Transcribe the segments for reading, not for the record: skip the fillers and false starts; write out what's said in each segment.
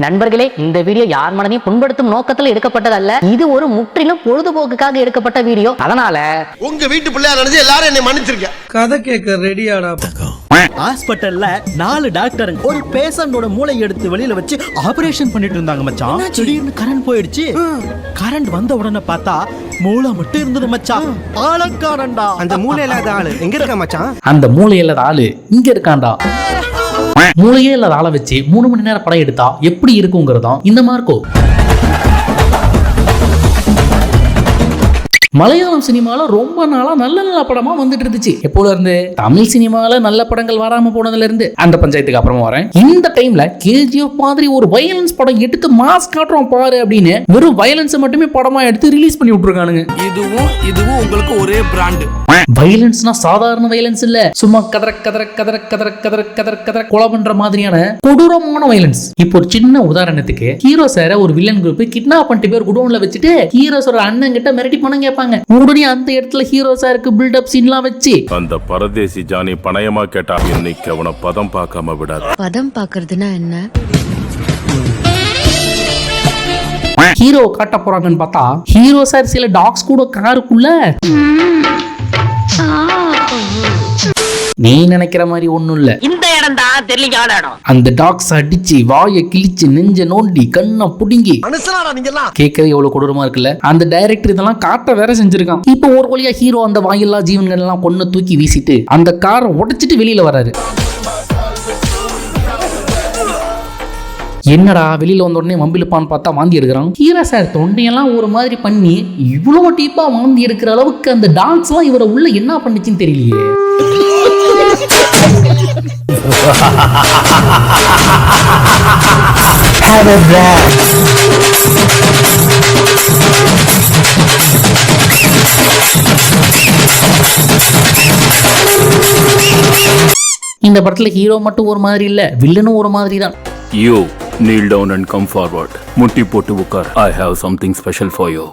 நண்பர்களே, இந்த வீடியோ யார் மனதையும் புண்படுத்தும் நோக்கத்தில் எடுக்கப்பட்டதல்ல. இது ஒரு முற்றிலும் பொழுதுபோக்குக்காக எடுக்கப்பட்ட வீடியோ. அதனால உங்க வீட்டு பிள்ளையா நினைச்சு எல்லாரும் என்னை மன்னிச்சிருக்க. கதை கேட்க ரெடியாடா. ஹாஸ்பிட்டல்ல 4 டாக்டர் ஒரு பேஷண்டோட மூளை எடுத்து வெளியில வச்சு ஆபரேஷன் பண்ணிட்டு இருந்தாங்க மச்சான். திடீர்னு கரண்ட் போயிடுச்சு. கரண்ட் வந்த உடனே பார்த்தா மூளை மட்டும் இருந்தது மச்சான். ஆளக்காரன்டா. அந்த மூளை இல்லாத ஆளு எங்க இருக்கா மச்சான்? அந்த மூளை இல்லாத ஆளு இங்க இருக்காண்டா. மூளையே இல்லாத ஆளை வச்சு 3 மணி நேரம் படம் எடுத்தா எப்படி இருக்குங்கிறதும் இந்த மார்க்கோ. மலையாளம் சினிமால ரொம்ப நாளா நல்ல நல்ல படமா வந்துட்டு இருந்துச்சு. எப்போல இருந்து? தமிழ் சினிமால நல்ல படங்கள் வராம போனதுல இருந்து. அந்த பஞ்சாயத்துக்கு அப்புறமா வரேன். இந்த டைம்ல KGF மாதிரி ஒரு வயலன்ஸ் படம் எடுத்து மாஸ் காட்டுறோம் பாரு அப்படின்னு வெறும் வயலன்ஸ் மட்டுமே படமா எடுத்து ரிலீஸ் பண்ணி விட்டுருக்கானுங்க. இதுவும் உங்களுக்கு ஒரே பிராண்ட். வயலன்ஸ்னா சாதாரண வயலன்ஸ் இல்ல, சும்மா கதற கதற கதற கதற கதற கதற கதற கொலை பண்ற மாதிரியான கொடூரமான வயலன்ஸ். இப்போ ஒரு சின்ன உதாரணத்துக்கு, ஹீரோ சார ஒரு வில்லன் குரூப் கிட்னாப் பண்ணிட்டு பேர் குடோன்ல வச்சுட்டு ஹீரோ சார் அண்ணன் கிட்ட மிரட்டி பணம் கேட்பாங்க. உடனே அந்த இடத்துல ஹீரோ சாருக்கு பில்டப் சீன்லாம் வச்சு அந்த பரதேசி ஜானி பணயமா கேட்டா இன்னைக்கு அவனை பதம் பார்க்காம விடாது. பதம் பாக்குறதுன்னா என்ன? ஹீரோ காட்ட போறாங்கன்னு பார்த்தா ஹீரோ சார் சில டாக்ஸ் கூட காருக்குள்ள நீ நினைக்கிற மாதிரி ஒண்ணும் இல்ல. இந்த இடம் தான் தெரியல இடம். அந்த டாக்ஸ் அடிச்சு வாயை கிழிச்சு நெஞ்ச நோண்டி கண்ணை புடுங்கி மனுஷனாடா நீங்க எல்லாம். கேட்கவே எவ்வளவு கொடூரமா இருக்குல்ல. அந்த டைரக்டர் இதெல்லாம் காட்ட வேற செஞ்சிருக்கான். இப்போ ஒரு வழியா ஹீரோ அந்த வாயில்லா ஜீவன்கள் எல்லாம் கொன்னு தூக்கி வீசிட்டு அந்த காரை உடைச்சிட்டு வெளியில வராரு. என்னடா வெளியில வந்த உடனே மம்பிழுப்பான்னு பார்த்தா வாந்தி எடுக்கிறான். ஹீரோ சார் தொண்டையெல்லாம் ஒரு மாதிரி பண்ணி இவ்வளவு டீப்பா வாந்தி எடுக்கிற அளவுக்கு அந்த டான்ஸ் எல்லாம் இவரை உள்ள என்ன பண்ணுச்சுன்னு தெரியலையே. இந்த படத்துல ஹீரோ மட்டும் ஒரு மாதிரி இல்ல, வில்லனும் ஒரு மாதிரி தான். You kneel down and come forward. முட்டி போட்டு உட்கார். I have something special for you.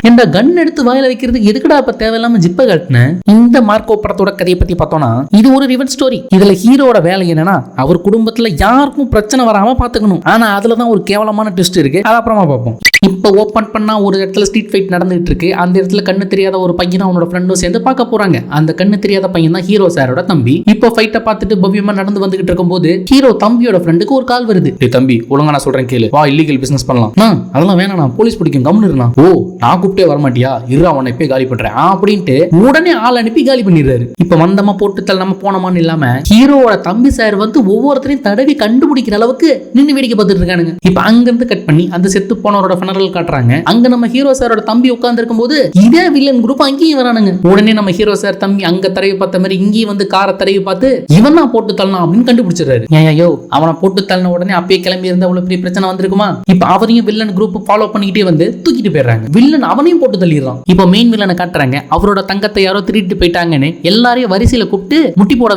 இந்த கன் எடுத்து வாயில வைக்கிறதுக்கு எதுக்குடா இப்ப தேவையில்லாம ஜிப்ப கட்டின? இந்த மார்க்கோ படத்தோட கதையை பத்தி பார்த்தோம்னா இது ஒரு ரிவெஞ்ச் ஸ்டோரி. இதுல ஹீரோட வேலை என்னன்னா அவர் குடும்பத்துல யாருக்கும் பிரச்சனை வராம பாத்துக்கணும். ஆனா அதுலதான் ஒரு கேவலமான ட்விஸ்ட் இருக்கு. அது அப்புறமா பார்ப்போம். இப்ப ஓபன் பண்ணா ஒரு இடத்துல ஸ்ட்ரீட் ஃபைட் நடந்துட்டு இருக்கு. அந்த இடத்துல கண்ணு தெரியாத ஒரு பையனும் அவனோட ஃப்ரெண்டும் சேர்ந்து பார்க்க போறாங்க. அந்த கண்ணு தெரியாத பையன் தான் ஹீரோ சாரோட தம்பி. இப்போ ஃபைட்டை பார்த்துட்டு பவ்யமா நடந்து வந்துகிட்டு இருக்கும்போது ஹீரோ தம்பியோட ஃப்ரெண்டுக்கு ஒரு கால் வருது. டேய் தம்பி, ஒழுங்கா நான் சொல்றேன் கேளு, வா இல்லீகல் பிசினஸ் பண்ணலாம். அதெல்லாம் வேணாம், போலீஸ் பிடிக்கும், கம்னு இருந்தான். ஓ, நான் கூப்பிட்டே வரமாட்டியா, இரு அவனை இப்பே காலி பண்றேன் அப்படின்ட்டு உடனே ஆள் அனுப்பி காலி பண்ணிடுறாரு. இப்ப வந்தமா போட்டு நம்ம போனோமான்னு இல்லாம ஹீரோவோட தம்பி சார் வந்து ஒவ்வொருத்தரையும் தடவி கண்டுபிடிக்கிற அளவுக்கு நின்று வேடிக்கை பார்த்துட்டு இருக்கானுங்க. இப்ப அங்கிருந்து கட் பண்ணி அந்த செத்து போனவரோட ஃபனரல் காட்டுறாங்க. அங்க நம்ம ஹீரோ சாரோட தம்பி உட்கார்ந்து இருக்கும்போது இதே வில்லன் குரூப் அங்கேயும் வரானுங்க. உடனே நம்ம ஹீரோ சார் தம்பி அங்க தடவி பார்த்த மாதிரி இங்கேயும் வந்து காரை தடவி பார்த்து இவன் தான் போட்டு தள்ளலாம் அப்படின்னு கண்டுபிடிச்சிடறாரு. ஐயோ, அவனை போட்டு தள்ளின உடனே அப்பயே கிளம்பி இருந்தா அவ்வளவு பெரிய பிரச்சனை வந்திருக்குமா? இப்ப அவரையும் வில்லன் குரூப் ஃபாலோ பண்ணிக்கிட்டே வந்து தூக்கிட்டு போயிடுறாங்க. வில்லன் அவனையும் போட்டு தள்ளிடுறான். இப்ப மெயின் வில்லனை காட்டுறாங்க. அவரோட தங்கத்தை யாரோ திருட்டு போயிட்டாங்கன்னு எல்லாரையும் வரிசையில கூப்பிட்டு முட்டி போட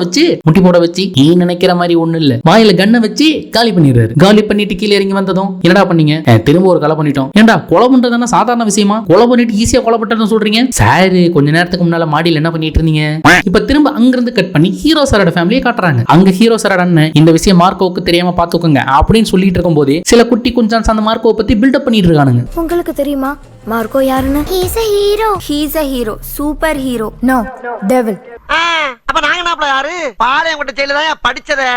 வச்சு நீ நினைக்கிற மாதிரி ஒண்ணு இல்ல, வாயில கண்ணை வச்சு காலி பண்ணிடுறாரு. காலி பண்ணிட்டு கீழே இறங்கி வந்ததும் என்னடா பண்ணீங்க? திரும்ப ஒரு கொலை பண்ணிட்டோம். ஏண்டா கொலை பண்றதுன்னா சாதாரண விஷயமா? கொலை பண்ணிட்டு ஈஸியா கொலை பண்றதுன்னு சொல்றீங்க சார். கொஞ்ச நேரத்துக்கு முன்னால மாடியில் என்ன பண்ணிட்டு இருந்தீங்க? இப்ப திரும்ப அங்கிருந்து கட் பண்ணி ஹீரோ சாரோட ஃபேமிலியை காட்டுறாங்க. அங்க ஹீரோ சாரோட அண்ணன் இந்த விஷயம் மார்க்கோவுக்கு தெரியாம பாத்துக்கோங்க அப்படின்னு சொல்லிட்டு இருக்கும் போது சில குட்டி குஞ்சான்ஸ் அந்த மார்க்கோவை பத்தி பில்டப் பண்ணிட்டு இருக்கானுங்க. உங்களுக்கு தெரியுமா மார்க்கோ யாருன்னு? He's a hero. Super hero. No, devil. அப்ப நாங்க நாப்ல யாரு? பாளையங்கோட்டை ஜெயில தான் படிச்சதே.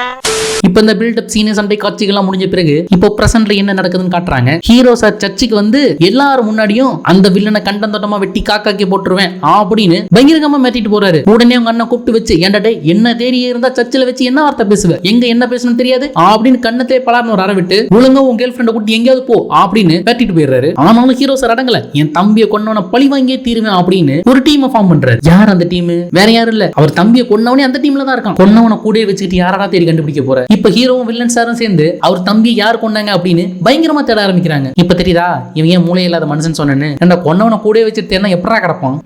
இப்ப இந்த பில்டப் சீன் சண்டை காட்சிகள்லாம் முடிஞ்ச பிறகு இப்போ பிரசன்ட்ல என்ன நடக்குதுன்னு காட்டுறாங்க. ஹீரோ சார் சர்ச்சுக்கு வந்து எல்லாரும் முன்னாடியும் அந்த வில்லனை கண்டந்தோட்டமா வெட்டி காக்காக்கி போட்டுருவேன் அப்படின்னு பயங்கரமா மாட்டிட்டு போறாரு. உடனே அவங்க அண்ணன் கூப்பிட்டு வச்சு ஏன்டா டேய், என்ன தேடியே இருந்தா சர்ச்சில் வச்சு என்ன வார்த்தை பேசுவ, எங்க என்ன பேசணும்னு தெரியாது அப்படின்னு கண்ணத்திலே பலார்னு ஒரு அற விட்டு ஒழுங்கா உன் கேர்ள் ஃப்ரெண்டை கூட்டி எங்கேயாவது போ அப்படின்னு பேட்டிட்டு போயிடுறாரு. ஆனாலும் ஹீரோ சார் அடங்கல, என் தம்பியை கொன்னவனை பழி வாங்கியே தீருவேன் அப்படின்னு ஒரு டீமை ஃபார்ம் பண்றாரு. யார் அந்த டீம்? வேற யாரும் இல்ல, அவர் தம்பியை கொன்னவனே அந்த டீம்ல தான் இருக்கான். கொன்னவனை கூடயே வச்சுக்கிட்டு யாரா தேடி கண்டுபிடிக்க போற? இப்ப ஹீரோவும் வில்லன் சாரும் சேர்ந்து அவர் தம்பியை யார் கொன்னாங்க அப்படின்னு பயங்கரமா தேட ஆரம்பிக்கிறாங்க. இப்ப தெரியுதா இவன் ஏன் மூளை இல்லாத மனுஷன் சொன்னேன்னு? கொன்னவனை கூடயே வச்சுட்டு எப்படா கிடப்பான்?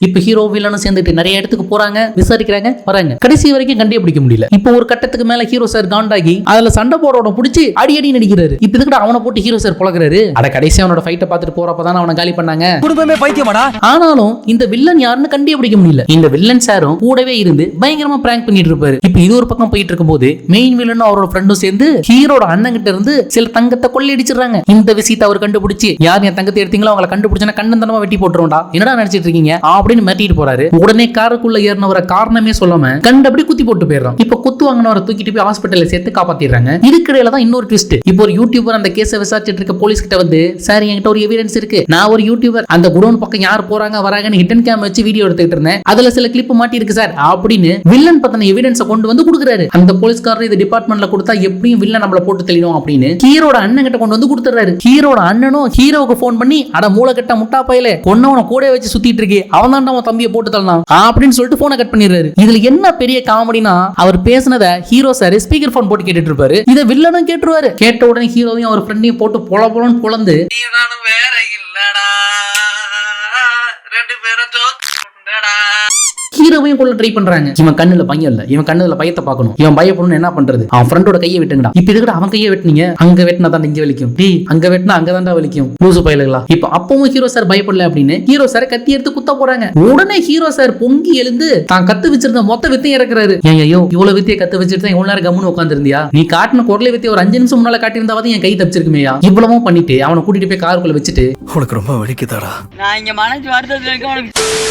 இப்ப ஹீரோ வில்லனும் சேர்ந்துட்டு நிறைய இடத்துக்கு போறாங்க, விசாரிக்கிறாங்க, வராங்க. கடைசி வரைக்கும் கண்டுபிடிக்க முடியல. இப்போ ஒரு கட்டத்துக்கு மேல ஹீரோ சார் காண்டாகி அதுல சண்டை போட பிடிச்சி அடி நடிக்கிறாரு. இப்ப இதுக்கு அவனை போட்டு ஹீரோ சார் புலகுறாரு. அட கடைசி அவனோட ஃபைட்டை பார்த்துட்டு போறப்பதான் அவனை காலி பண்ணாங்க. குடும்பமே பைத்தியமாடா. ஆனாலும் இந்த வில்லன் யாருன்னு கண்டுபிடிக்க முடியல. இந்த வில்லன் சாரும் கூடவே இருந்து பயங்கரமா பிராங்க் பண்ணிட்டு இருப்பாரு. இப்ப இது ஒரு பக்கம் போயிட்டு இருக்கும்போது மெயின் வில்லனும் அவரோட ஃப்ரெண்டும் சேர்ந்து ஹீரோட அண்ணன் கிட்ட இருந்து சில தங்கத்தை கொள்ளையடிச்சிடுறாங்க. இந்த விஷயத்தை அவர் கண்டுபிடிச்சு யார் என் தங்கத்தை எடுத்தீங்களோ அவங்களை கண்டுபிடிச்சா கண்ணந்தனமா வெட்டி போட்டுருவோம்டா, என்னடா நினைச்சிட்டு இருக்கீங்க அப்படின்னு மிரட்டிட்டு போறாரு. உடனே காருக்குள்ள ஏறினவரை காரணமே சொல்லாம கண்டபடி குத்தி போட்டு போயிடுறான். இப்ப குத்து வாங்கினவரை தூக்கிட்டு போய் ஹாஸ்பிட்டல்ல சேர்த்து காப்பாத்திடுறாங்க. இதுக்கிடையில தான் இன்னொரு ட்விஸ்ட். இப்போ ஒரு யூடியூபர் அந்த கேஸை விசாரிச்சுட்டு இருக்க போலீஸ் கிட்ட வந்து, சார் என்கிட்ட ஒரு எவிடன்ஸ் இருக்கு, நான் ஒரு யூடியூபர், அந்த குடோன் பக்கம் யார் போறாங்க வராங்கன்னு ஹிடன் கேம் வச்சு வீடியோ எடுத்துக்கிட்டு இருந்தேன், அதுல சில கிளிப் மாட்டி இருக்கு சார் அப்படின்னு வில்லன் பத்தின எவிடன்ஸை கொண்டு வந்து கொடுக்குறாரு. அந்த போலீஸ்காரர் இது டிபார்ட்மெண்ட்ல கொடுத்தா எப்படியும் வில்லன் நம்மள போட்டு தெளியும் அப்படின்னு ஹீரோட அண்ணன் கிட்ட கொண்டு வந்து கொடுத்துறாரு. ஹீரோட அண்ணனும் ஹீரோவுக்கு போன் பண்ணி, அட மூளைக்கட்ட முட்டா பையலே, கொன்னவன கூட வச்சு சுத்திட்டு இருக்கே, அவன் தான் அவன் தம்பியை போட்டு தள்ளலாம் அப்படின்னு சொல்லிட்டு போனை கட் பண்ணிடுறாரு. இதுல என்ன பெரிய காமெடினா, அவர் பேசினதை ஹீரோ சார் ஸ்பீக்கர் போன் போட்டு கேட்டுட்டு இருப்பாரு. இதை வில்லனும் கேட்டுருவாரு. கேட்ட உடனே ஹீரோவையும் அவர் ஃப்ரெண்டையும் போட்டு பொலன்னு பொளந்து வேற இல்லடா, ரெண்டு பேரும் ஜோக்குடா. ஹீரோவையும் கொள்ள ட்ரை பண்றாங்க. இவன் கண்ணுல பயம் இல்ல, இவன் கண்ணுல பயத்தை பார்க்கணும், இவன் பயப்படணும், என்ன பண்றது, அவன் ஃப்ரெண்டோட கையை வெட்டுங்கடா. இப்ப இதுக்கு அவன் கையை வெட்டினீங்க, அங்க வெட்டினா தான் இங்க வலிக்கும், டேய் அங்க வெட்டினா அங்க தான்டா வலிக்கும், லூசு பயலுங்களா. இப்ப அப்பவும் ஹீரோ சார் பயப்படல அப்படின்னு ஹீரோ சார் கத்தி எடுத்து குத்த போறாங்க. உடனே ஹீரோ சார் பொங்கி எழுந்து தான் கத்து வச்சிருந்த மொத்த வித்தையும் இறக்குறாரு. ஐயோ இவ்வளவு வித்தையை கத்து வச்சிருந்தா இவ்வளவு நேரம் கம்முன்னு உட்காந்துருந்தியா, நீ காட்டின குரலை வித்தையை ஒரு 5 நிமிஷம் முன்னால காட்டியிருந்தாவது என் கை தப்பிச்சிருக்குமேயா. இவ்வளவும் பண்ணிட்டு அவனை கூட்டிட்டு போய் காருக்குள்ள வச்சுட்டு, உனக்கு ரொம்ப வலிக்குதாடா, நான் இங்க மனசு வருத்தத்துல இருக்க,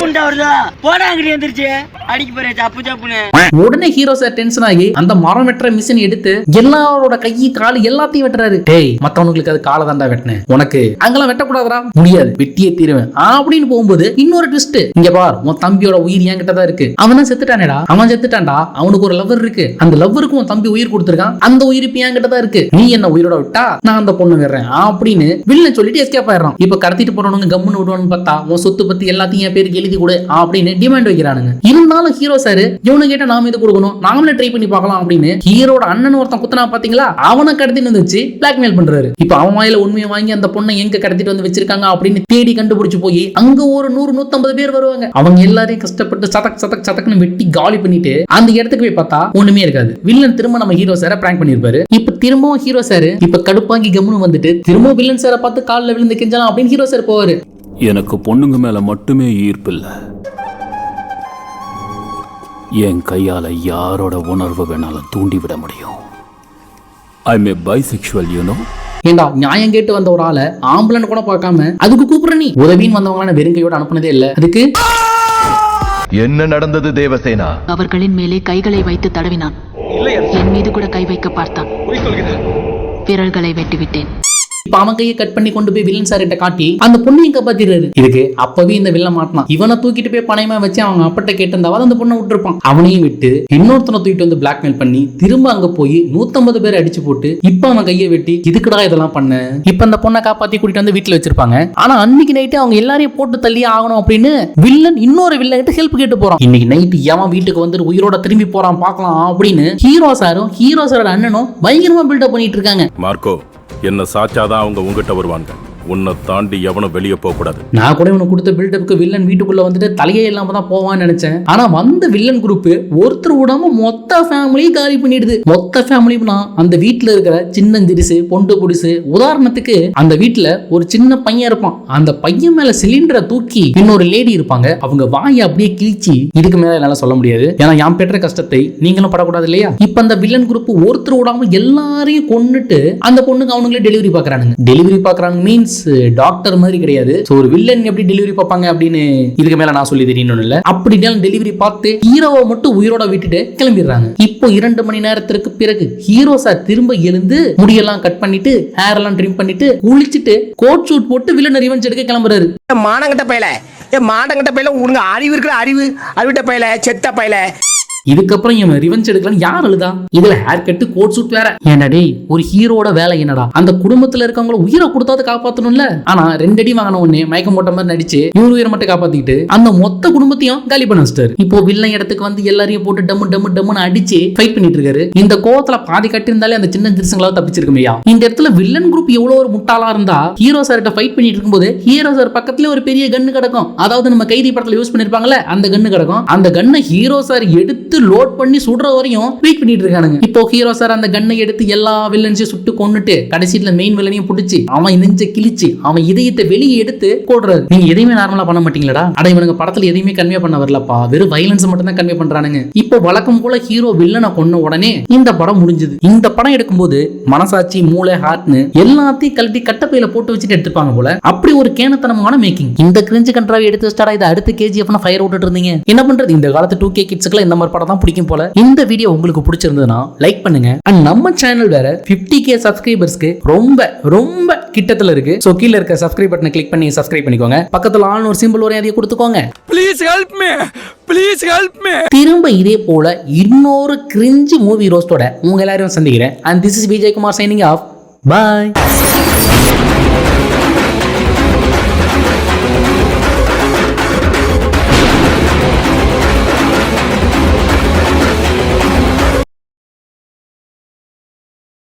உனக்கு போடாங்கடி வந்துருச்சு, அடிக்க போறேன் சப்பு சப்புன்னு. உடனே ஹீரோ சார் டென்ஷன் ஆகி அந்த மரம் வெட்டுற மிஷின் எடுத்து எல்லாரோட கை கால் எல்லாத்தையும் வெட்டுறாரு. டேய் மத்தவங்களுக்கு அது காலை தாண்டா வெட்டினேன், உனக்கு அங்கெல்லாம் வெட்டக்கூடாதுடா, முடியாது வெட்டியே தீருவேன் அப்படின்னு போகும்போது இன்னொரு ட்விஸ்ட். இங்க பார், உன் தம்பியோட உயிர் என்கிட்ட தான் இருக்கு, அவன் தான் செத்துட்டானேடா, அவன் செத்துட்டான்டா, அவனுக்கு ஒரு லவ்வர் இருக்கு, அந்த லவ்வருக்கு உன் தம்பி உயிர் கொடுத்திருக்கான், அந்த உயிர் இப்ப என்கிட்ட தான் இருக்கு, நீ என்ன உயிரோட விட்டா நான் அந்த பொண்ணு விடுறேன் அப்படின்னு வில்லன் சொல்லிட்டு எஸ்கேப் ஆயிடுறான். இப்ப கடத்திட்டு போறவங்க கம்முன்னு விடுவான்னு பார்த்தா உன் சொத்து பத்தி எல்லாத்தையும் என் பேருக்கு எழுதி கொடு அப்படின்னு டிமாண்ட் வைக்கிறானுங்க. இருந்தாலும் ஹீரோ சார் இவனு கேட்ட நாம இது கொடுக்கணும், நாமளே ட்ரை பண்ணி பார்க்கலாம் அப்படின்னு ஹீரோட அண்ணன் ஒருத்தன் குத்தனா பாத்தீங்களா, அவனை கடத்திட்டு வந்து வச்சு பிளாக்மெயில் பண்றாரு. இப்ப அவன் வாயில உண்மையை வாங்கி அந்த பொண்ணை எங்க கடத்திட்டு வந்து வச்சிருக்காங்க அப்படின்னு தேடி கண்டுபிடிச்சு போய் அங்க ஒரு 100-150 பேர் வருவாங்க. அவங்க எல்லாரையும் கஷ்டப்பட்டு சதக்னு வெட்டி காலி பண்ணிட்டு அந்த இடத்துக்கு போய் பார்த்தா ஒண்ணுமே இருக்காது. வில்லன் திரும்ப நம்ம ஹீரோ சாரை பிராங்க் பண்ணிருப்பாரு. இப்ப திரும்பவும் ஹீரோ சார் இப்ப கடுப்பாங்கி கம்முன்னு வந்துட்டு திரும்ப வில்லன் சாரை பார்த்து காலில் விழுந்து கெஞ்சலாம் அப்படின்னு ஹீரோ சார் போவாரு. எனக்கு பொண்ணுங்க மேல மட்டுமே ஈர்ப்பு இல்ல, என் கையால யாரோட உணர்வு வேணாலும் தூண்டி விட முடியும். ஐ மே பைசெக்சுவல் யூ நோ. ஏண்டா நியாயம் கேட்டு வந்த ஒரு ஆளை ஆம்புலன்ஸ் கூட பார்க்காம அதுக்கு கூப்பிடுற நீ, உதவின்னு வந்தவங்கள வெறுங்கையோட அனுப்புனதே இல்ல. அதுக்கு என்ன நடந்தது தேவசேனா? அவர்களின் மேலே கைகளை வைத்து தடவினான், என் மீது கூட கை வைக்க பார்த்தான், விரல்களை வெட்டிவிட்டேன். இப்ப அவன் கையை கட் பண்ணி கொண்டு போய் வில்லன் சார் கிட்ட காட்டி அந்த பொண்ணையும் காப்பாத்திடுறாரு. இதுக்கு அப்பவே இந்த வில்லன் மாட்டினான். இவனை தூக்கிட்டு போய் பணயமா வச்சு அவங்க அப்பட்ட கேட்டிருந்தாவது அந்த பொண்ணை விட்டுருப்பான். அவனையும் விட்டு இன்னொருத்தனை தூக்கிட்டு வந்து பிளாக்மெயில் பண்ணி திரும்ப அங்க போய் 150 பேர் அடிச்சு போட்டு இப்ப அவன் கையை வெட்டி இதுக்குடா இதெல்லாம் பண்ண, இப்ப அந்த பொண்ணை காப்பாத்தி கூட்டிட்டு வந்து வீட்டுல வச்சிருப்பாங்க. ஆனா அன்னைக்கு நைட்டு அவங்க எல்லாரையும் போட்டு தள்ளியே ஆகணும் அப்படின்னு வில்லன் இன்னொரு வில்லன் கிட்ட ஹெல்ப் கேட்டு போறான். இன்னைக்கு நைட்டு எவன் வீட்டுக்கு வந்து உயிரோட திரும்பி போறான் பாக்கலாம் அப்படின்னு ஹீரோ சாரும் ஹீரோ சாரோட அண்ணனும் பயங்கரமா பில்டப் பண்ணிட்டு இருக்காங்க. மார்க்கோ, என்ன சாச்சாதான் அவங்க உங்ககிட்ட வருவாங்க, உன்னை தாண்டி எவனும் வெளியே போக கூடாது. நான் கூட உனக்கு கொடுத்த பில்டப்புக்கு வில்லன் வீட்டுக்குள்ள வந்துட்டு தலையே இல்லாம தான் போவான்னு நினைச்சேன். ஆனா வந்த வில்லன் குரூப் ஒருத்தர் விடாம மொத்த ஃபேமிலியும் காலி பண்ணிடுது. மொத்த ஃபேமிலினா அந்த வீட்டுல இருக்கிற சின்னஞ்சிரிசு பொண்டு புடிசு, உதாரணத்துக்கு அந்த வீட்டுல ஒரு சின்ன பையன் இருப்பான், அந்த பையன் மேல சிலிண்டரை தூக்கி இன்னொரு லேடி இருப்பாங்க, அவங்க வாயை அப்படியே கிழிச்சு, இதுக்கு மேல என்னால சொல்ல முடியாது, ஏன்னா யாம் பெற்ற கஷ்டத்தை நீங்களும் படக்கூடாது இல்லையா. இப்ப அந்த வில்லன் குரூப் ஒருத்தர் விடாம எல்லாரையும் கொன்னுட்டு அந்த பொண்ணுக்கு அவனுங்களே டெலிவரி பாக்குறானுங்க. டெலிவரி பாக்குறாங்க மீன்ஸ் டாக்டர் மாதிரி கிடையாது. ஒரு வில்லன் எப்படி டெலிவரி பார்ப்பாங்க அப்படின்னு இதுக்கு மேல நான் சொல்லி தெரியணும் இல்ல. அப்படி டெலிவரி பார்த்து ஹீரோவை மட்டும் உயிரோட விட்டுட்டு கிளம்பிடுறாங்க. இப்போ 2 மணி நேரத்திற்கு பிறகு ஹீரோ சார் திரும்ப எழுந்து முடியெல்லாம் கட் பண்ணிட்டு ஹேர் எல்லாம் ட்ரிம் பண்ணிட்டு குளிச்சுட்டு கோட் ஷூட் போட்டு வில்லன் ரிவெஞ்ச் எடுக்க கிளம்புறாரு. மானங்கட்ட பையல, மானங்கட்ட பையல, உனக்கு அறிவு இருக்கிற அறிவு, அறிவிட்ட பையல, செத்த பையல. இதுக்கப்புறம் இவன் ரிவெஞ்ச் எடுக்கலாம் யார் அழுதா? இதுல ஹேர் கட் கோட் சூட் வேற. ஏன்டா டேய், ஒரு ஹீரோட வேலை என்னடா? அந்த குடும்பத்துல இருக்கவங்கள உயிரை கொடுத்தாவது காப்பாத்தணும்ல. ஆனா 2 அடி வாங்கின உடனே மயக்கம் போட்ட மாதிரி நடிச்சு இவரு உயிரை மட்டும் காப்பாத்திக்கிட்டு அந்த மொத்த குடும்பத்தையும் காலி பண்ண வச்சிட்டாரு. இப்போ வில்லன் இடத்துக்கு வந்து எல்லாரையும் போட்டு டம்மு டம்மு டம்முன்னு அடிச்சு ஃபைட் பண்ணிட்டு இருக்காரு. இந்த கோவத்துல பாதி கட்டி இருந்தாலே அந்த சின்ன திருசங்களாவது தப்பிச்சிருக்குமையா. இந்த இடத்துல வில்லன் குரூப் எவ்வளவு ஒரு முட்டாளா இருந்தா ஹீரோ சார்கிட்ட ஃபைட் பண்ணிட்டு இருக்கும்போது ஹீரோ சார் பக்கத்துல ஒரு பெரிய கன்னு கிடக்கும். அதாவது நம்ம கைதி படத்துல யூஸ் பண்ணிருப்பாங்கல்ல, அந்த கன்னு கிடக்கும். அந்த கன்னை ஹீரோ சார் எடுத்து லோட் பண்ணி சுடுற வரையும் வெயிட் பண்ணிட்டு இருக்கானுங்க. இப்போ ஹீரோ சார் அந்த கன்னை எடுத்து எல்லா வில்லன்ஸையும் சுட்டு கொன்னுட்டு கடைசியில மெயின் வில்லனையும் பிடிச்சி அவன் நெஞ்ச கிழிச்சு அவன் இதயத்தை வெளியே எடுத்து போடுறாரு. நீங்க எதையுமே நார்மலா பண்ண மாட்டீங்களா? அட இவனுங்க படத்துல எதையுமே கன்வே பண்ண வரலப்பா, வெறும் வயலன்ஸ் மட்டும் தான் கன்வே பண்றானுங்க. இப்போ வழக்கம் போல ஹீரோ வில்லனை கொன்ன உடனே இந்த படம் முடிஞ்சது. இந்த படம் எடுக்கும்போது மனசாட்சி, மூளை, ஹார்ட்னு எல்லாத்தையும் கழட்டி கட்டப்பையில போட்டு வச்சுட்டு எடுத்துப்பாங்க போல. அப்படி ஒரு கேனத்தனமான மேக்கிங். இந்த கிரிஞ்சு கண்ட்ராவை எடுத்து வச்சாடா இதை அடுத்து கேஜிஎஃப்னா ஃபயர் விட்டுட்டு இருந்தீங்க. என்ன பண்றது, இந்த காலத்து 2K கிட்ஸ்க்குலாம் இந்த மாதிரி படம் தான் பிடிக்கும் போல. இந்த வீடியோ உங்களுக்கு பிடிச்சிருந்ததுன்னா லைக் பண்ணுங்க. அண்ட் நம்ம சேனல் வேற 50K சப்ஸ்கிரைபர்ஸ்க்கு ரொம்ப ரொம்ப கிட்டத்துல இருக்கு. சோ கீழ இருக்க சப்ஸ்கிரைப் பட்டனை கிளிக் பண்ணி சப்ஸ்கிரைப் பண்ணிக்கோங்க. பக்கத்துல ஆல் ஒரு சிம்பிள் வரையும் அதையும் கொடுத்துக்கோங்க. Please help me, please help me. திரும்ப இதே போல இன்னொரு கிரிஞ்சு மூவி ரோஸ்டோட உங்க எல்லாரையும் சந்திக்கிறேன். And this is Vijay Kumar signing off. By.